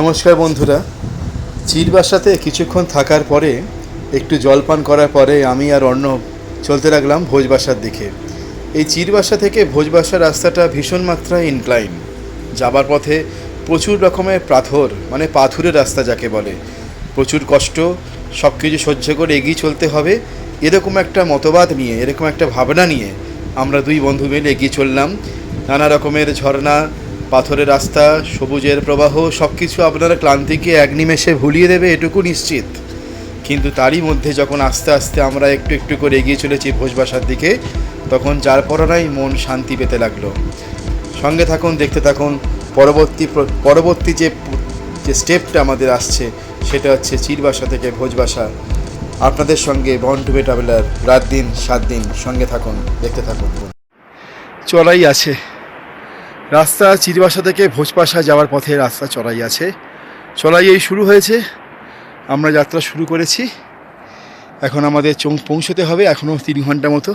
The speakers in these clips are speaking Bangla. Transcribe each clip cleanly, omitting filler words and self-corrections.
নমস্কার বন্ধুরা। চিরবাসাতে কিছুক্ষণ থাকার পরে একটু জলপান করার পরে আমি আর অর্ণব চলতে লাগলাম ভোজবাসার দিকে। এই চিরবাসা থেকে ভোজবাসার রাস্তাটা ভীষণ মাত্রায় ইনক্লাইন। যাবার পথে প্রচুর রকমের পাথর, মানে পাথুরের রাস্তা যাকে বলে। প্রচুর কষ্ট, সব কিছু সহ্য করে এগিয়ে চলতে হবে, এরকম একটা মতবাদ নিয়ে, এরকম একটা ভাবনা নিয়ে আমরা দুই বন্ধু মিলে এগিয়ে চললাম। নানা রকমের ঝর্ণা, পাথরের রাস্তা, সবুজের প্রবাহ, সব কিছু আপনারা ক্লান্তিকে এক নিমেষে ভুলিয়ে দেবে এটুকু নিশ্চিত। কিন্তু তারই মধ্যে যখন আস্তে আস্তে আমরা একটু একটু করে এগিয়ে চলেছি ভোজবাসার দিকে, তখন যার পরনাই মন শান্তি পেতে লাগলো। সঙ্গে থাকুন, দেখতে থাকুন। পরবর্তী যে স্টেপটা আমাদের আসছে সেটা হচ্ছে চিরবাসা থেকে ভোজবাসা। আপনাদের সঙ্গে বর্ন টু বি ট্রাভেলার, রাত দিন 7 দিন। সঙ্গে থাকুন, দেখতে থাকুন। চলাই আছে রাস্তা, চিরবাসা থেকে ভোজবাসা যাওয়ার পথে রাস্তা চড়াই আছে। চড়াই এই শুরু হয়েছে, আমরা যাত্রা শুরু করেছি। এখন আমাদের পৌঁছতে হবে, এখনও 3 ঘন্টা মতো।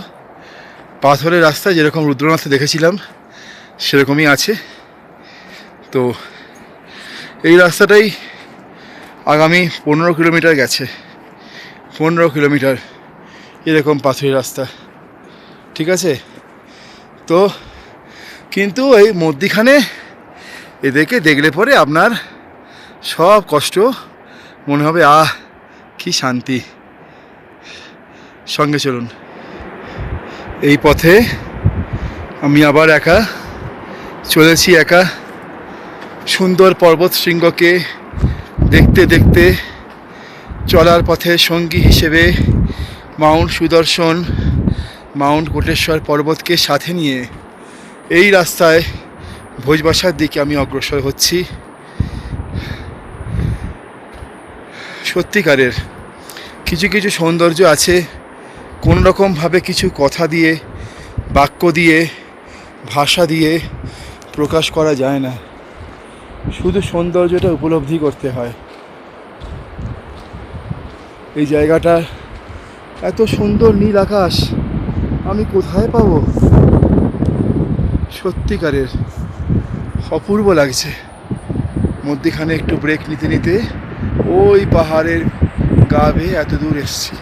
পাথরের রাস্তা যেরকম রুদ্রনাথে দেখেছিলাম সেরকমই আছে। তো এই রাস্তাটাই আগামী 15 কিলোমিটার গেছে, 15 কিলোমিটার এরকম পাথরের রাস্তা, ঠিক আছে। তো কিন্তু এই মধ্যিখানে এদেরকে দেখলে পরে আপনার সব কষ্ট মনে হবে, আহ কি শান্তি। সঙ্গে চলুন। এই পথে আমি আবার একা চলেছি, একা সুন্দর পর্বত শৃঙ্গকে দেখতে দেখতে। চলার পথে সঙ্গী হিসেবে মাউন্ট সুদর্শন, মাউন্ট কোটেশ্বর পর্বতকে সাথে নিয়ে এই রাস্তায় ভোজবাসার দিকে আমি অগ্রসর হচ্ছি। সত্যিকারের কিছু কিছু সৌন্দর্য আছে, কোনো রকমভাবে কিছু কথা দিয়ে, বাক্য দিয়ে, ভাষা দিয়ে প্রকাশ করা যায় না। শুধু সৌন্দর্যটা উপলব্ধি করতে হয়। এই জায়গাটা এত সুন্দর নীল আকাশ আমি কোথায় পাবো? সত্যিকারের অপূর্ব লাগছে। মধ্যখানে একটু ব্রেক নিতে নিতে ওই পাহাড়ের গা বেয়ে এত দূর এসছি।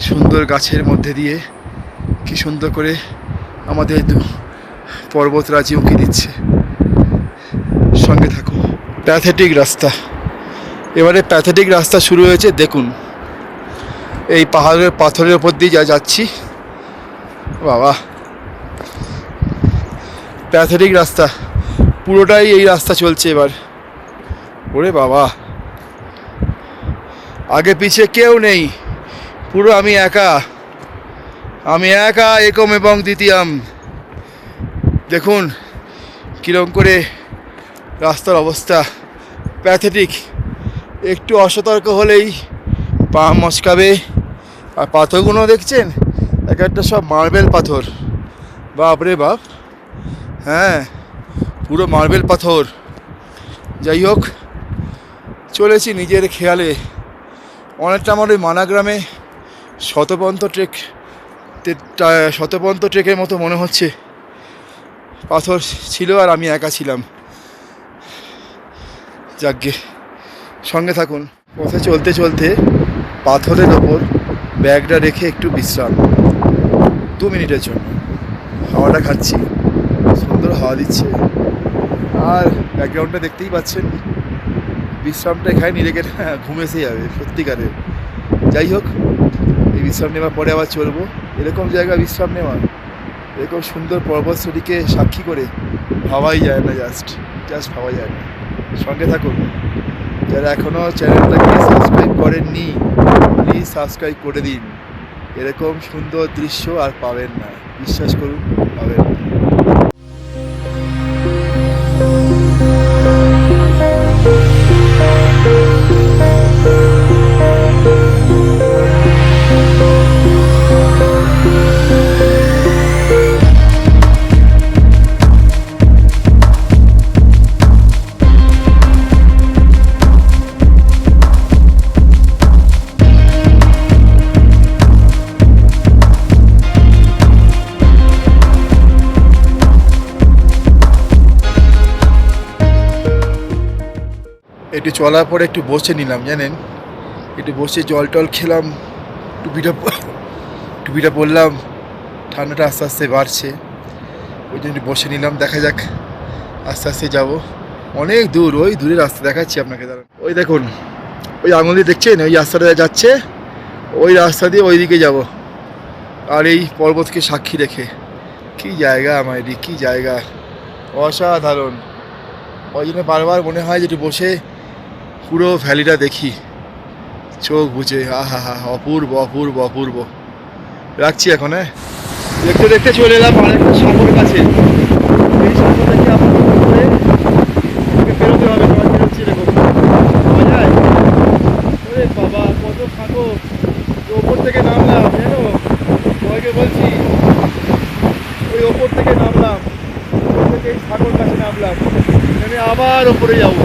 সুন্দর গাছের মধ্যে দিয়ে কি সুন্দর করে আমাদের পর্বতরাজি উঁকি দিচ্ছে। সঙ্গে থাকুন। প্যাথেটিক রাস্তা, এবারে প্যাথেটিক রাস্তা শুরু হয়েছে। দেখুন এই পাহাড়ের পাথরের ওপর দিয়ে যাচ্ছি, বাবা প্যাথেটিক রাস্তা পুরোটাই এই রাস্তা চলছে এবার। ওরে বাবা, আগে পিছে কেউ নেই, পুরো আমি একা, একম এবং দ্বিতীয়াম। দেখুন কীরকম করে রাস্তার অবস্থা, প্যাথেটিক। একটু অসতর্ক হলেই পা মচকাবে। আর পাথরগুলো দেখছেন, এক একটা সব মার্বেল পাথর, বাপরে বাপ। হ্যাঁ, পুরো মার্বেল পাথর। যাই হোক, চলেছি নিজের খেয়ালে। অনেকটা আমার ওই মানাগ্রামে শতপন্ত ট্রেকের মতো মনে হচ্ছে। পাথর ছিল আর আমি একা ছিলাম। যাকগে, সঙ্গে থাকুন। পথে চলতে চলতে পাথরের ওপর ব্যাগটা রেখে একটু বিশ্রাম, 2 মিনিটের জন্য। হাওয়াটা খাচ্ছি, সুন্দর হাওয়া দিচ্ছে। আর ব্যাকগ্রাউন্ডটা দেখতেই পাচ্ছেন। বিশ্রামটা এখানে নিয়ে রেখে ঘুম এসে যাবে সত্যিকারে। যাই হোক, এই বিশ্রাম নেওয়ার পরে আবার চলবো। এরকম জায়গা বিশ্রাম নেওয়া, এরকম সুন্দর পর্বতশ্রেণীকে সাক্ষী করে ভাবাই যায় না, জাস্ট ভাবা যায় না। সঙ্গে থাকুন। যারা এখনও চ্যানেলটাকে সাবস্ক্রাইব করেননি, প্লিজ সাবস্ক্রাইব করে দিন। এরকম সুন্দর দৃশ্য আর পাবেন না, বিশ্বাস করুন, পাবেন না। একটু চলার পরে একটু বসে নিলাম, জানেন, একটু বসে জল টল খেলাম, টুপিটা পরলাম, ঠান্ডাটা আস্তে আস্তে বাড়ছে, ওই জন্য বসে নিলাম। দেখা যাক, আস্তে আস্তে যাব। অনেক দূর, ওই দূরের রাস্তা দেখাচ্ছি আপনাকে, দাঁড়ান। ওই দেখুন, ওই আঙুল দিয়ে দেখছেন, ওই রাস্তাটা যাচ্ছে, ওই রাস্তা দিয়ে ওই দিকে যাব। আর এই পর্বতকে সাক্ষী রেখে, কি জায়গা আমার এদিক, কি জায়গা, অসাধারণ। ওই জন্য বারবার মনে হয় যে একটু বসে পুরো ভ্যালিটা দেখি চোখ বুঝে। আহা হা, অপূর্ব অপূর্ব অপূর্ব। রাখছি এখন, হ্যাঁ। দেখতে দেখতে চলে এলাম আরেকটা সাগর কাছে। এই সাগর থেকে আবার করে বেরোতে হবে। তোমার বেরোচ্ছি, দেখো পাওয়া যায়। ওরে বাবা, কত ফাঁকো! ওপর থেকে নামলাম, জানো, তোমাকে বলছি, ওই ওপর থেকে নামলাম, ওপর থেকে এই সাগর কাছে নামলাম, আমি আবার ওপরে যাবো।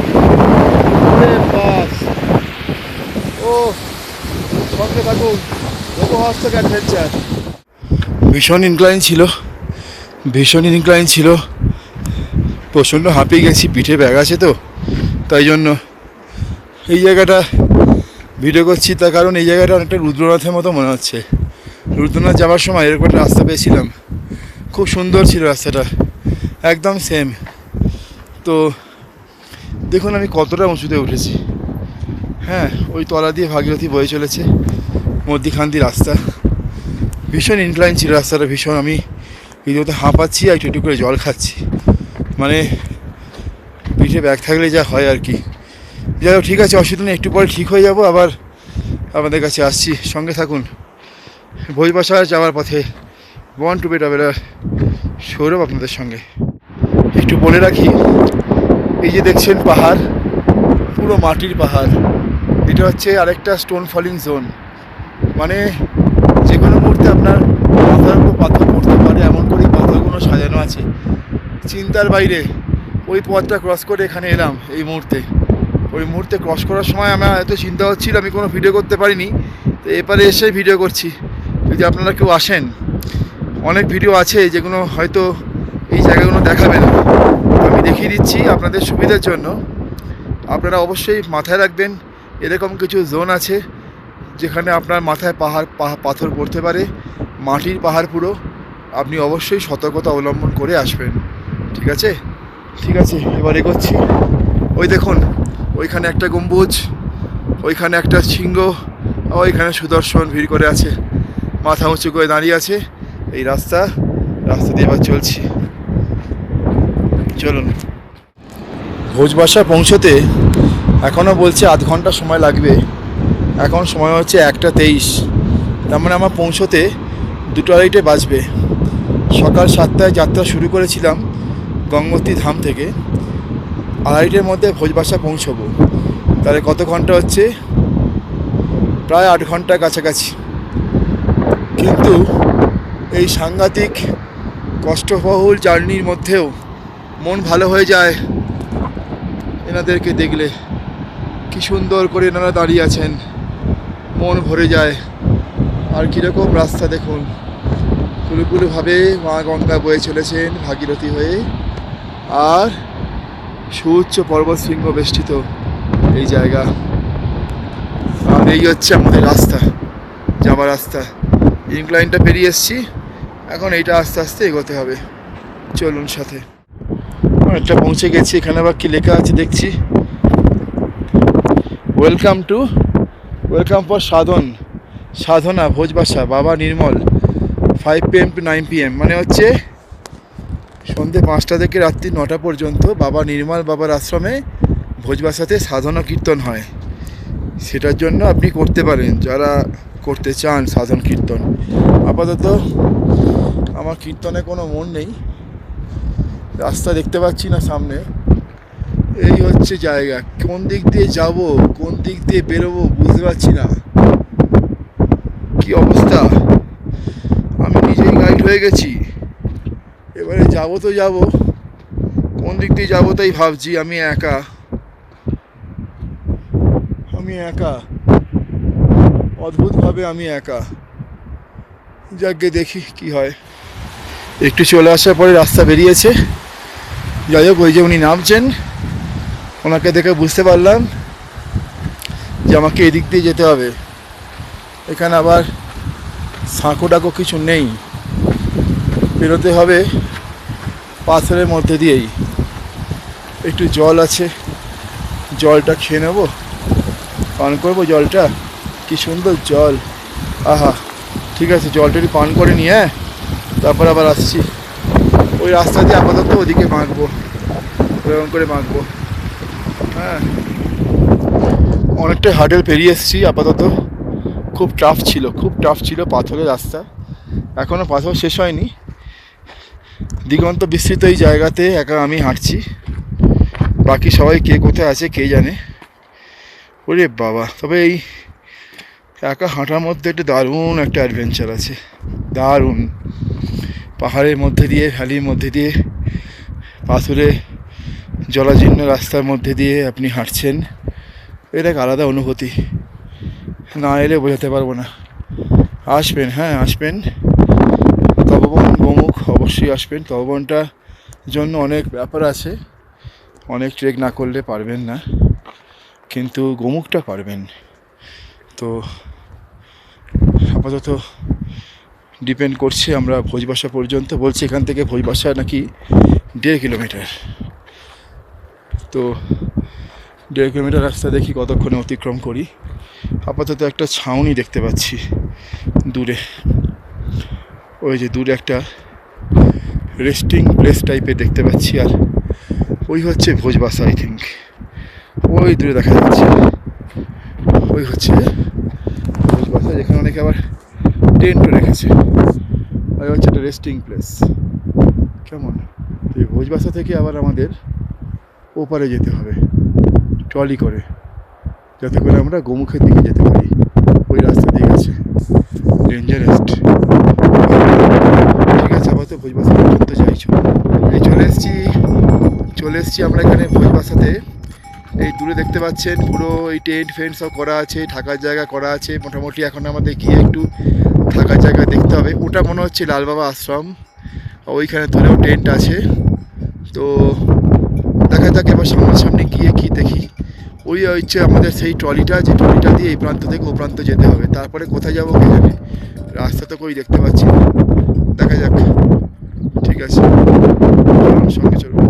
বাস, ও সঙ্গে থাকুন, রোবহস্টক অ্যাডভেঞ্চার। ভীষণ ইনক্লাইন ছিল, প্রচণ্ড হাঁপিয়ে গেছি, পিঠে ব্যাগ আছে তো, তাই জন্য এই জায়গাটা ভিডিও করছি। তার কারণ এই জায়গাটা অনেকটা রুদ্রনাথের মতো মনে হচ্ছে। রুদ্রনাথ যাওয়ার সময় এরকম একটা রাস্তা পেয়েছিলাম, খুব সুন্দর ছিল রাস্তাটা, একদম সেম। তো দেখুন আমি কতটা উঁচুতে উঠেছি। হ্যাঁ, ওই তলা দিয়ে ভাগীরথী বয়ে চলেছে, মধ্যিখান দিয়ে রাস্তা। ভীষণ ইনক্লাইন ছিল রাস্তাটা, ভীষণ। আমি রীতিমতো হাঁপাচ্ছি আর একটু করে জল খাচ্ছি, মানে পিঠে ব্যাগ থাকলে যা হয় আর কি। যাই হোক, ঠিক আছে, অসুবিধা নেই, একটু পরে ঠিক হয়ে যাব, আবার আপনাদের কাছে আসছি, সঙ্গে থাকুন। ভোজবাসা যাওয়ার পথে বন টু বি ট্রাভেলার সৌরভ আপনাদের সঙ্গে। একটু বলে রাখি, এই যে দেখছেন পাহাড়, পুরো মাটির পাহাড়, এটা হচ্ছে আরেকটা স্টোন ফলিং জোন। মানে যে কোনো মুহূর্তে আপনার মাথার উপর পাথর পড়তে পারে, এমন করেই পাথরগুলো সাজানো আছে, চিন্তার বাইরে। ওই পথটা ক্রস করে এখানে এলাম এই মুহূর্তে। ওই মুহূর্তে ক্রস করার সময় আমার এত চিন্তা হচ্ছিল, আমি কোনো ভিডিও করতে পারিনি, তো এপারে এসে ভিডিও করছি। যদি আপনারা কেউ আসেন, অনেক ভিডিও আছে যেগুলো হয়তো এই জায়গাগুলো দেখাবে না, আমি দেখিয়ে দিচ্ছি আপনাদের সুবিধার জন্য। আপনারা অবশ্যই মাথায় রাখবেন, এরকম কিছু জোন আছে যেখানে আপনার মাথায় পাথর পড়তে পারে, মাটির পাহাড় পুরো। আপনি অবশ্যই সতর্কতা অবলম্বন করে আসবেন, ঠিক আছে? ঠিক আছে, এবার এগোচ্ছি। ওই দেখুন, ওইখানে একটা গম্বুজ, ওইখানে একটা সিংহ, ওইখানে সুদর্শন ভিড় করে আছে, মাথা উঁচু করে দাঁড়িয়ে আছে। এই রাস্তা দিয়ে এবার চলছি, চলুন। ভোজবাসা পৌঁছতে এখনও বলছে আধ ঘন্টা সময় লাগবে। এখন সময় হচ্ছে 1:23, তার মানে আমার পৌঁছতে 2:30 বাজবে। সকাল 7টায় যাত্রা শুরু করেছিলাম গঙ্গোত্রী ধাম থেকে, 2:30টার মধ্যে ভোজবাসা পৌঁছবো। তাহলে কত ঘন্টা হচ্ছে? প্রায় 8 ঘন্টার কাছাকাছি। কিন্তু এই সাংঘাতিক কষ্টবহুল জার্নির মধ্যেও মন ভালো হয়ে যায় এনাদেরকে দেখলে। কি সুন্দর করে এনারা দাঁড়িয়ে আছেন, মন ভরে যায়। আর কীরকম রাস্তা দেখুন, কুলুকুলুভাবে মা গঙ্গা বয়ে চলেছেন ভাগীরথী হয়ে, আর সুউচ্চ পর্বত শৃঙ্গ বেষ্টিত এই জায়গা। আর এই হচ্ছে আমাদের রাস্তা, যাবার রাস্তা। ইনক্লাইনটা পেরিয়ে এসছি, এখন এইটা আস্তে আস্তে এগোতে হবে, চলুন সাথে। একটা পৌঁছে গেছি, এখানে আবার কি লেখা আছে দেখছি, ওয়েলকাম ফর সাধনা ভোজবাসা বাবা নির্মল 5 PM to 9 PM, মানে হচ্ছে সন্ধ্যে 5টা থেকে রাত্রি 9টা পর্যন্ত বাবা নির্মল বাবার আশ্রমে ভোজবাসাতে সাধনা কীর্তন হয়। সেটার জন্য আপনি করতে পারেন, যারা করতে চান সাধন কীর্তন। আপাতত আমার কীর্তনে কোনো মন নেই, রাস্তা দেখতে পাচ্ছি না সামনে। এই হচ্ছে জায়গা, কোন দিক দিয়ে যাব, কোন দিক দিয়ে বেরোবো বুঝতে পারছি না, কি অবস্থা। আমি নিজেই গাইড হয়ে গেছি, এবারে যাবো তো যাবো, কোন দিক দিয়ে যাবো তাই ভাবছি। আমি একা, অদ্ভুতভাবে আমি একা। যাকে দেখি কি হয়। একটু চলে আসার পরে রাস্তা বেরিয়েছে, যাই হোক, ওই যে উনি নামছেন, ওনাকে দেখে বুঝতে পারলাম যে আমাকে এদিক দিয়ে যেতে হবে। এখানে আবার সাঁকো ডাকো কিছু নেই, বেরোতে হবে পাথরের মধ্যে দিয়েই। একটু জল আছে, জলটা খেয়ে নেবো, পান করবো জলটা। কি সুন্দর জল, আহা। ঠিক আছে, জলটা একটু পান করে নিয়ে তারপর আবার আসছি। ওই রাস্তা দিয়ে আপাতত ওদিকে মাখবো, ওরকম করে মাখবো। হ্যাঁ, অনেকটা হার্ডেল পেরিয়ে এসেছি আপাতত। খুব টাফ ছিল, খুব টাফ ছিল পাথরের রাস্তা। এখনও পাথর শেষ হয়নি। দিগন্ত বিস্তৃত এই জায়গাতে একা আমি হাঁটছি, বাকি সবাই কে কোথায় আছে কে জানে। ওরে বাবা, তবে এই একা হাঁটার মধ্যে একটা দারুণ একটা অ্যাডভেঞ্চার আছে, দারুণ। পাহাড়ের মধ্যে দিয়ে, ভ্যালির মধ্যে দিয়ে, পাথরে জলাজীর্ণ রাস্তার মধ্যে দিয়ে আপনি হাঁটছেন, এটা এক আলাদা অনুভূতি, না এলে বোঝাতে পারবো না। আসবেন, হ্যাঁ আসবেন, তপবন গোমুখ অবশ্যই আসবেন। তপবনটার জন্য অনেক ব্যাপার আছে, অনেক ট্রেক না করলে পারবেন না, কিন্তু গোমুখটা পারবেন। তো আপাতত ডিপেন্ড করছে, আমরা ভোজবাসা পর্যন্ত বলছি, এখান থেকে ভোজবাসা নাকি 1.5 কিলোমিটার। তো 1.5 কিলোমিটার রাস্তা দেখি কতক্ষণে অতিক্রম করি। আপাতত একটা ছাউনি দেখতে পাচ্ছি দূরে, ওই যে দূরে একটা রেস্টিং প্লেস টাইপের দেখতে পাচ্ছি, আর ওই হচ্ছে ভোজবাসা। আই থিঙ্ক ওই দূরে দেখা যাচ্ছে, ওই হচ্ছে ভোজবাসা, যেখানে অনেকে আবার টেন্টও রেখেছে। ওই হচ্ছে একটা রেস্টিং প্লেস। কেমন, এই ভোজবাসা থেকে আবার আমাদের ওপারে যেতে হবে ট্রলি করে, যাতে করে আমরা গোমুখের দিকে যেতে পারি। ওই রাস্তা দিয়ে গেছে, ডেঞ্জারাস। ঠিক আছে, আবার তো ভোজবাসা পর্যন্ত যাইছো। এই চলে এসছি আমরা এখানে ভোজবাসাতে। এই দূরে দেখতে পাচ্ছেন পুরো এই টেন্ট ফেন্ট সব করা আছে, থাকার জায়গা করা আছে মোটামুটি। এখন আমাদের গিয়ে একটু থাকার জায়গা দেখতে হবে। ওটা মনে হচ্ছে লাল বাবা আশ্রম, ওইখানে দূরেও টেন্ট আছে। তো দেখা যাক এবার সামনাসামনি গিয়ে কি দেখি। ওই হচ্ছে আমাদের সেই ট্রলিটা, যে ট্রলিটা দিয়ে এই প্রান্ত থেকে ও প্রান্ত যেতে হবে। তারপরে কোথায় যাবো কে জানে, রাস্তা তো কই দেখতে পাচ্ছি না। দেখা যাক, ঠিক আছে, সঙ্গে চলুন।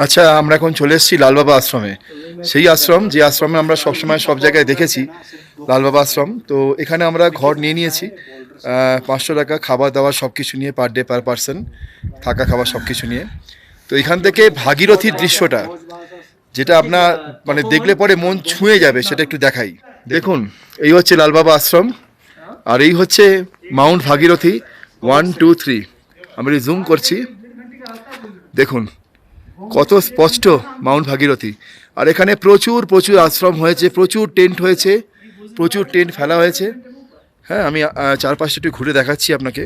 আচ্ছা, আমরা এখন চলে এসেছি লালবাবা আশ্রমে। সেই আশ্রম, যে আশ্রমে আমরা সবসময় সব জায়গায় দেখেছি, লালবাবা আশ্রম। তো এখানে আমরা ঘর নিয়ে নিয়েছি, 500 টাকা, খাবার দাবার সব কিছু নিয়ে, পার ডে পার পারসন, থাকা খাবার সব কিছু নিয়ে। তো এখান থেকে ভাগীরথীর দৃশ্যটা, যেটা আপনার মানে দেখলে পরে মন ছুঁয়ে যাবে, সেটা একটু দেখাই। দেখুন, এই হচ্ছে লালবাবা আশ্রম, আর এই হচ্ছে মাউন্ট ভাগীরথী 1 2 3। আমি জুম করছি, দেখুন কত স্পষ্ট মাউন্ট ভাগীরথী। আর এখানে প্রচুর প্রচুর আশ্রম হয়েছে, প্রচুর টেন্ট হয়েছে, প্রচুর টেন্ট ফেলা হয়েছে। হ্যাঁ, আমি চারপাশটা একটু ঘুরে দেখাচ্ছি আপনাকে।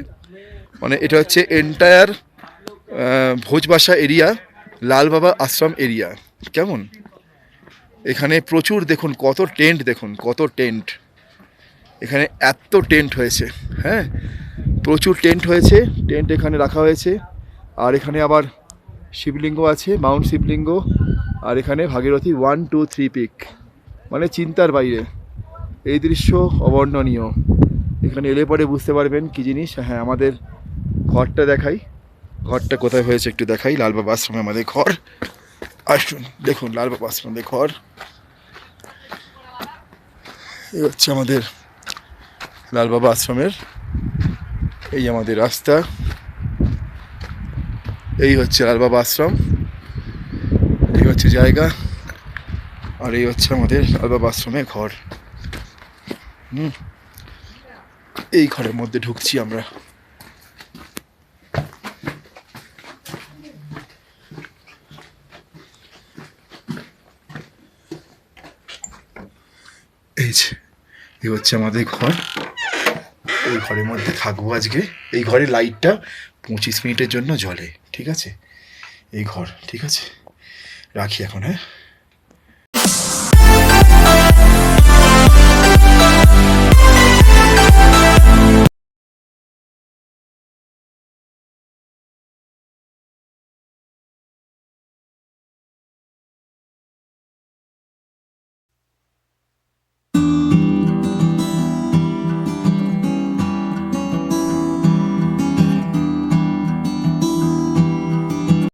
মানে এটা হচ্ছে এন্টায়ার ভোজবাসা এরিয়া, লাল বাবা আশ্রম এরিয়া। কেমন, এখানে প্রচুর, দেখুন কত টেন্ট, দেখুন কত টেন্ট, এখানে এত টেন্ট হয়েছে। হ্যাঁ, প্রচুর টেন্ট হয়েছে, টেন্ট এখানে রাখা হয়েছে। আর এখানে আবার শিবলিঙ্গ আছে, মাউন্ট শিবলিঙ্গ। আর এখানে ভাগীরথী 1 2 3 পিক, মানে চিন্তার বাইরে। এই দৃশ্য অবর্ণনীয়, এখানে এলে পরে বুঝতে পারবেন কী জিনিস। হ্যাঁ, আমাদের ঘরটা দেখাই, ঘরটা কোথায় হয়েছে একটু দেখাই। লালবাবা আশ্রমে আমাদের ঘর, আসুন দেখুন লালবাবা আশ্রমের ঘর। এই হচ্ছে আমাদের লালবাবা আশ্রমের, এই আমাদের রাস্তা, এই হচ্ছে লালবাবা আশ্রম, এই হচ্ছে জায়গা, আর এই হচ্ছে আমাদের লালবাবা আশ্রমের ঘর। এই ঘরের মধ্যে ঢুকছি আমরা। এই যে এই হচ্ছে আমাদের ঘর, এই ঘরের মধ্যে থাকবো আজকে। এই ঘরের লাইটটা 25 মিনিটের জন্য জ্বলে, ঠিক আছে? এই ঘর, ঠিক আছে, রাখি এখন, হ্যাঁ।